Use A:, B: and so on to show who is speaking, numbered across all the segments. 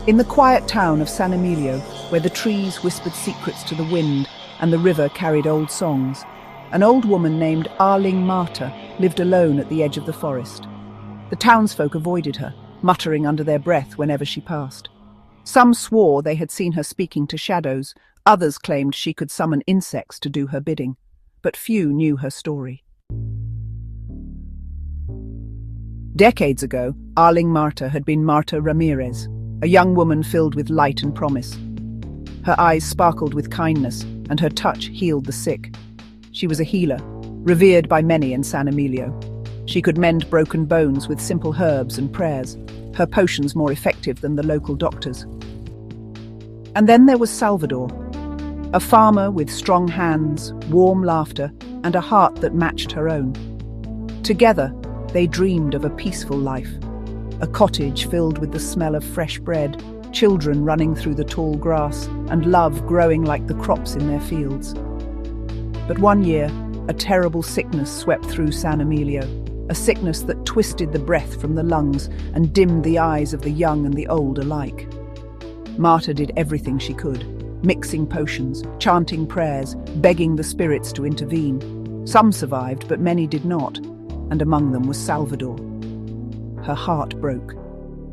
A: In the quiet town of San Emilio, where the trees whispered secrets to the wind and the river carried old songs, an old woman named Aling Marta lived alone at the edge of the forest. The townsfolk avoided her, muttering under their breath whenever she passed. Some swore they had seen her speaking to shadows, others claimed she could summon insects to do her bidding, but few knew her story. Decades ago, Aling Marta had been Marta Ramirez, a young woman filled with light and promise. Her eyes sparkled with kindness, and her touch healed the sick. She was a healer, revered by many in San Emilio. She could mend broken bones with simple herbs and prayers, her potions more effective than the local doctors. And then there was Salvador, a farmer with strong hands, warm laughter, and a heart that matched her own. Together, they dreamed of a peaceful life, a cottage filled with the smell of fresh bread, children running through the tall grass, and love growing like the crops in their fields. But one year, a terrible sickness swept through San Emilio, a sickness that twisted the breath from the lungs and dimmed the eyes of the young and the old alike. Marta did everything she could, mixing potions, chanting prayers, begging the spirits to intervene. Some survived, but many did not, and among them was Salvador. Her heart broke.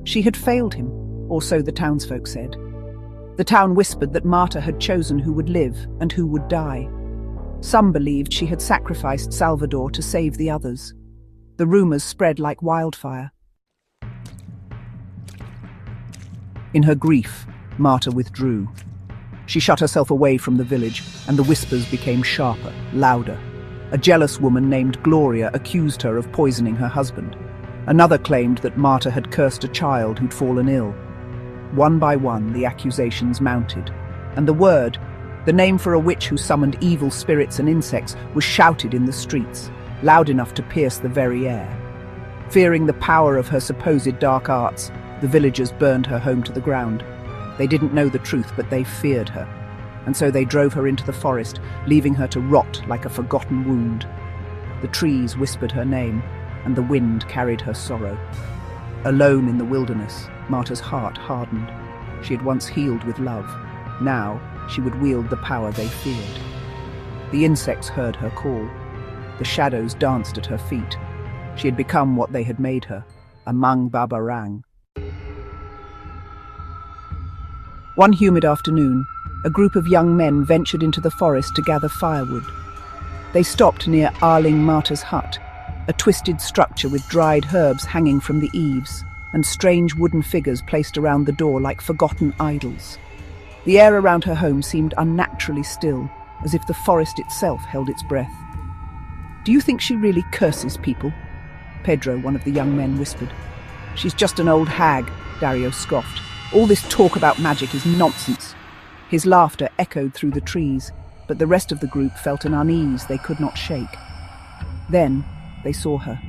A: She had failed him, or so the townsfolk said. The town whispered that Marta had chosen who would live and who would die. Some believed she had sacrificed Salvador to save the others. The rumors spread like wildfire. In her grief, Marta withdrew. She shut herself away from the village, and the whispers became sharper, louder. A jealous woman named Gloria accused her of poisoning her husband. Another claimed that Marta had cursed a child who'd fallen ill. One by one, the accusations mounted, and the name for a witch who summoned evil spirits and insects, was shouted in the streets, loud enough to pierce the very air. Fearing the power of her supposed dark arts, the villagers burned her home to the ground. They didn't know the truth, but they feared her, and so they drove her into the forest, leaving her to rot like a forgotten wound. The trees whispered her name, and the wind carried her sorrow. Alone in the wilderness, Marta's heart hardened. She had once healed with love. Now, she would wield the power they feared. The insects heard her call. The shadows danced at her feet. She had become what they had made her, a Mangbabarang. One humid afternoon, a group of young men ventured into the forest to gather firewood. They stopped near Aling Marta's hut, a twisted structure with dried herbs hanging from the eaves, and strange wooden figures placed around the door like forgotten idols. The air around her home seemed unnaturally still, as if the forest itself held its breath. "Do you think she really curses people?" Pedro, one of the young men, whispered. "She's just an old hag," Dario scoffed. "All this talk about magic is nonsense." His laughter echoed through the trees, but the rest of the group felt an unease they could not shake. Then they saw her.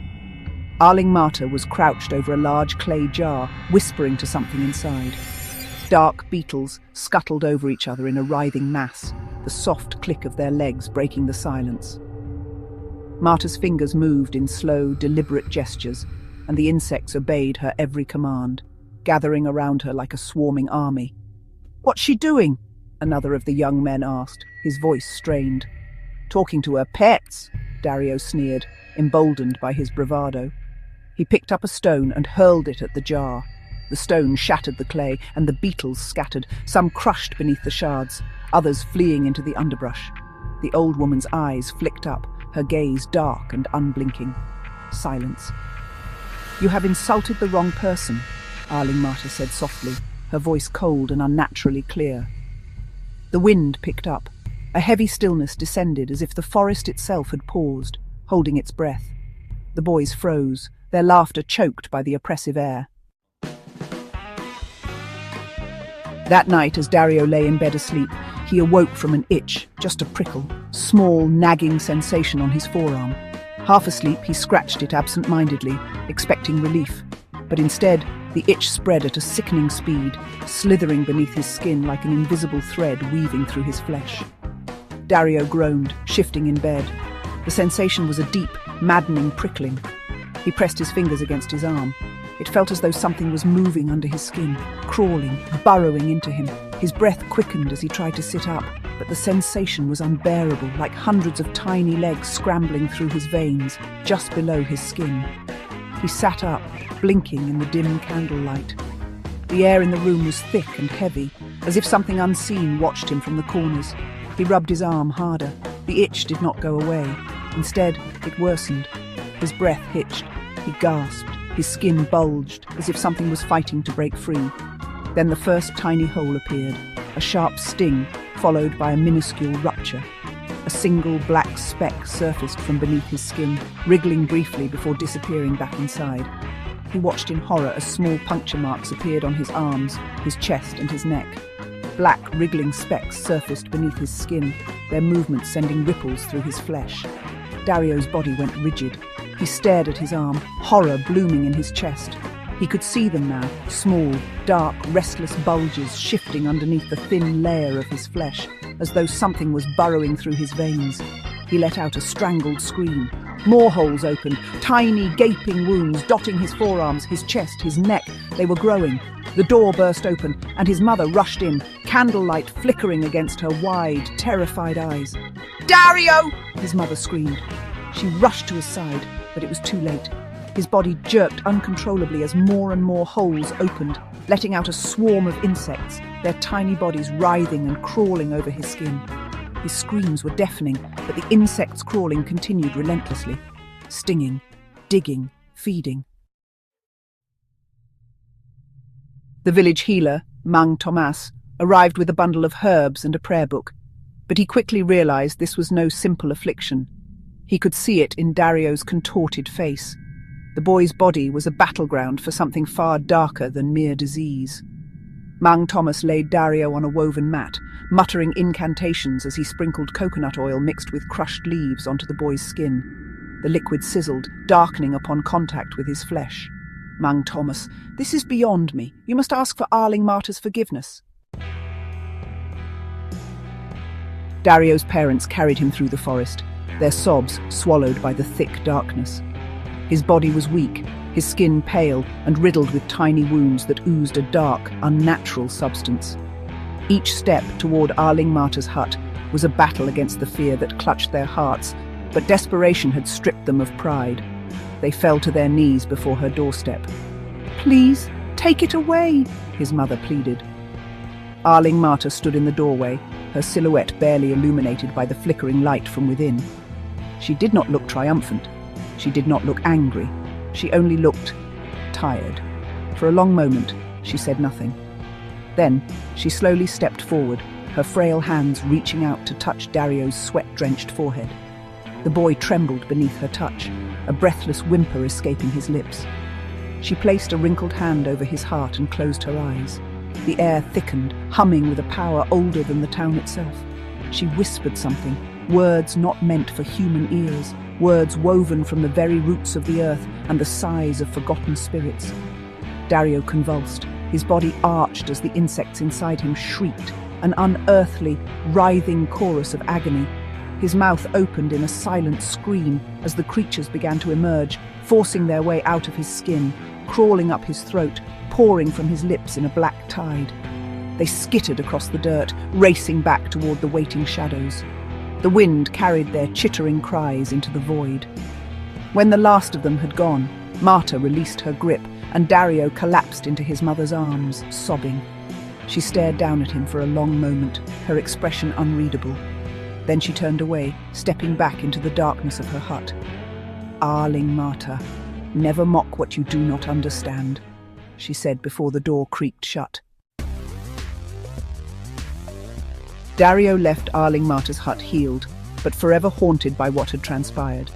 A: Aling Marta was crouched over a large clay jar, whispering to something inside. Dark beetles scuttled over each other in a writhing mass, the soft click of their legs breaking the silence. Marta's fingers moved in slow, deliberate gestures, and the insects obeyed her every command, gathering around her like a swarming army. "What's she doing?" another of the young men asked, his voice strained. "Talking to her pets," Dario sneered, emboldened by his bravado. He picked up a stone and hurled it at the jar. The stone shattered the clay, and the beetles scattered, some crushed beneath the shards, others fleeing into the underbrush. The old woman's eyes flicked up, her gaze dark and unblinking. Silence. "You have insulted the wrong person," Aling Marta said softly, her voice cold and unnaturally clear. The wind picked up. A heavy stillness descended, as if the forest itself had paused, holding its breath. The boys froze, their laughter choked by the oppressive air. That night, as Dario lay in bed asleep, he awoke from an itch, just a prickle, small, nagging sensation on his forearm. Half asleep, he scratched it absent-mindedly, expecting relief. But instead, the itch spread at a sickening speed, slithering beneath his skin like an invisible thread weaving through his flesh. Dario groaned, shifting in bed. The sensation was a deep, maddening prickling. He pressed his fingers against his arm. It felt as though something was moving under his skin, crawling, burrowing into him. His breath quickened as he tried to sit up, but the sensation was unbearable, like hundreds of tiny legs scrambling through his veins, just below his skin. He sat up, blinking in the dim candlelight. The air in the room was thick and heavy, as if something unseen watched him from the corners. He rubbed his arm harder. The itch did not go away. Instead, it worsened. His breath hitched. He gasped. His skin bulged, as if something was fighting to break free. Then the first tiny hole appeared, a sharp sting, followed by a minuscule rupture. A single black speck surfaced from beneath his skin, wriggling briefly before disappearing back inside. He watched in horror as small puncture marks appeared on his arms, his chest and his neck. Black, wriggling specks surfaced beneath his skin, their movements sending ripples through his flesh. Dario's body went rigid. He stared at his arm, horror blooming in his chest. He could see them now, small, dark, restless bulges shifting underneath the thin layer of his flesh, as though something was burrowing through his veins. He let out a strangled scream. More holes opened, tiny, gaping wounds dotting his forearms, his chest, his neck. They were growing. The door burst open, and his mother rushed in, candlelight flickering against her wide, terrified eyes. "Dario!" his mother screamed. She rushed to his side, but it was too late. His body jerked uncontrollably as more and more holes opened, letting out a swarm of insects, their tiny bodies writhing and crawling over his skin. His screams were deafening, but the insects crawling continued relentlessly, stinging, digging, feeding. The village healer, Mang Thomas, arrived with a bundle of herbs and a prayer book, but he quickly realized this was no simple affliction. He could see it in Dario's contorted face. The boy's body was a battleground for something far darker than mere disease. Mang Thomas laid Dario on a woven mat, muttering incantations as he sprinkled coconut oil mixed with crushed leaves onto the boy's skin. The liquid sizzled, darkening upon contact with his flesh. "Mang Thomas, this is beyond me. You must ask for Aling Marta's forgiveness." Dario's parents carried him through the forest, their sobs swallowed by the thick darkness. His body was weak, his skin pale and riddled with tiny wounds that oozed a dark, unnatural substance. Each step toward Aling Marta's hut was a battle against the fear that clutched their hearts, but desperation had stripped them of pride. They fell to their knees before her doorstep. "Please, take it away," his mother pleaded. Aling Marta stood in the doorway, her silhouette barely illuminated by the flickering light from within. She did not look triumphant. She did not look angry. She only looked tired. For a long moment, she said nothing. Then, she slowly stepped forward, her frail hands reaching out to touch Dario's sweat-drenched forehead. The boy trembled beneath her touch, a breathless whimper escaping his lips. She placed a wrinkled hand over his heart and closed her eyes. The air thickened, humming with a power older than the town itself. She whispered something, words not meant for human ears, words woven from the very roots of the earth and the sighs of forgotten spirits. Dario convulsed, his body arched as the insects inside him shrieked, an unearthly, writhing chorus of agony. His mouth opened in a silent scream as the creatures began to emerge, forcing their way out of his skin, crawling up his throat, pouring from his lips in a black tide. They skittered across the dirt, racing back toward the waiting shadows. The wind carried their chittering cries into the void. When the last of them had gone, Marta released her grip, and Dario collapsed into his mother's arms, sobbing. She stared down at him for a long moment, her expression unreadable. Then she turned away, stepping back into the darkness of her hut. "Aling Marta, never mock what you do not understand," she said before the door creaked shut. Dario left Aling Marta's hut healed, but forever haunted by what had transpired.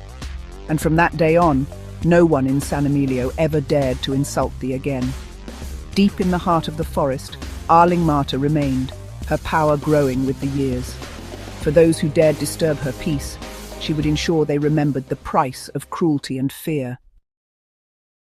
A: And from that day on, no one in San Emilio ever dared to insult thee again. Deep in the heart of the forest, Aling Marta remained, her power growing with the years. For those who dared disturb her peace, she would ensure they remembered the price of cruelty and fear.